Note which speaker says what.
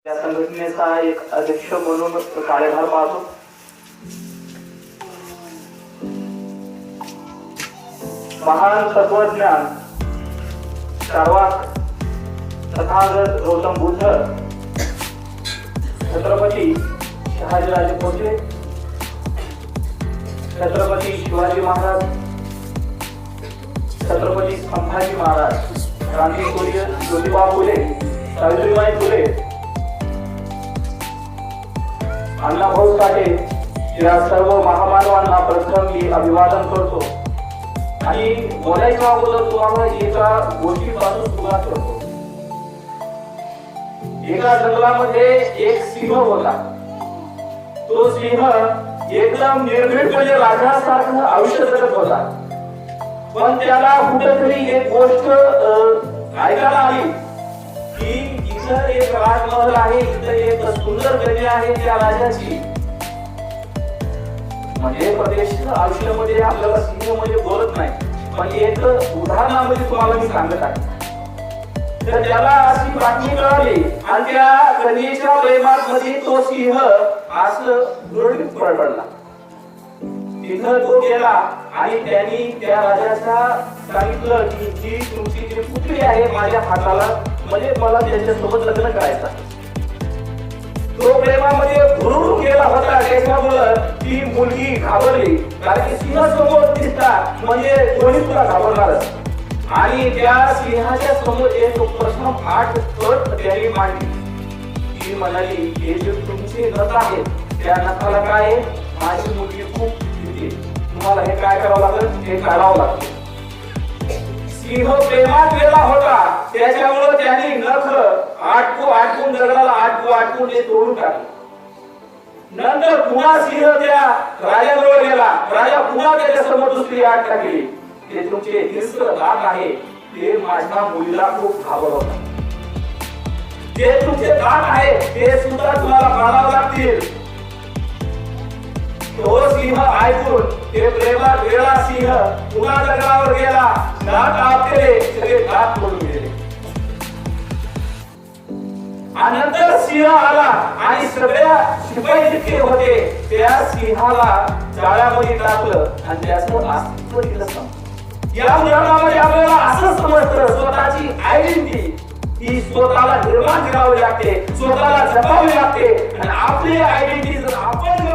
Speaker 1: या संघटनेचा एक अध्यक्ष म्हणून कार्यभार पाहतो. महान तत्वज्ञान चार्वाक तथागत गौतम बुद्ध, छत्रपती शहाजीराजे भोसले, छत्रपती शिवाजी महाराज, छत्रपती संभाजी महाराज, क्रांतिसूर्य ज्योतिबा फुले, सावित्रीबाई फुले, अण्णाभाऊ साठे या सर्व महामानवांना प्रथम मी अभिवादन करतो. आणि बोलायच्या अगोदर तुम्हाला एका गोष्टीपासून सुरुवात करतो. एका जंगलामध्ये एक सिंह होता. तो सिंह एकदम निर्भीडपणे राजासारखं आयुष्य जगत होता. पण त्याला कुठेतरी एक गोष्ट ऐकायला आली की इथं एक राजमहल आहे, इथं एक सुंदर कन्या आहे त्या राजाची. म्हणजे प्रदेश आयुष्यामध्ये आपल्याला सिंह म्हणजे बोलत नाही, पण एक उदाहरणामध्ये तुम्हाला मी सांगत आहे. तर त्याला अशी बातमी कळाली आणि त्या कन्येच्या प्रेमात मध्ये तो सिंह असं दुर्डीत पडला. तिथं तो गेला आणि त्यांनी त्या राजाला सांगितलं की जी तुमची जी पुतळी आहे माझ्या हाताला, म्हणजे मला त्याच्यासोबत लग्न करायचं आहे. तो प्रेमामध्ये भुरळून गेला होता. त्याच्यामुळं ती मुलगी घाबरली, कारण की सिंहासमोर दिसता म्हणजे कोणी तुला घाबरणारच. आणि त्या सिंहाच्या समोर एक प्रश्न 8 पट त्यांनी मांडली. ती म्हणाली, हे जे तुमचे नथ आहे त्या नथाला काय आहे, माझी मुलगी खूप भीती, तुम्हाला हे काय करावं लागेल, हे काढावं लागेल. सिंह प्रेमात गेला होता, त्याच्यामुळे त्यांनी नख आटकून दगडाला आटकून ते तोडून टाकले. नंतर पुन्हा सिंह त्या राजाजवळ गेला. राजा पुन्हा त्याच्या समोर दुसरी आट टाकली. ते तुमचे हिंस्र दात आहे ते माझ्या मुलीला खूप घाबरवतात. ते तुमचे दात आहे ते सुद्धा तुम्हाला काढावं लागतील. तो सिंह ऐकून ते प्रेमात वेळा सिंह पुन्हा दगडावर गेला. दात आपले सगळे दात तोडून गेले. आणि नंतर सिंह आला आणि सगळ्या शिपाई जितके होते त्या सिंहाला जाळ्यामध्ये टाकलं आणि त्याचं अस्तित्व दिलं. या उदाहरणामध्ये आपल्याला असं समजतं, स्वतःची आयडेंटिटी ही स्वतःला निर्माण करावी लागते, स्वतःला जपावी लागते. आणि आपली आयडेंटिटी जर आपण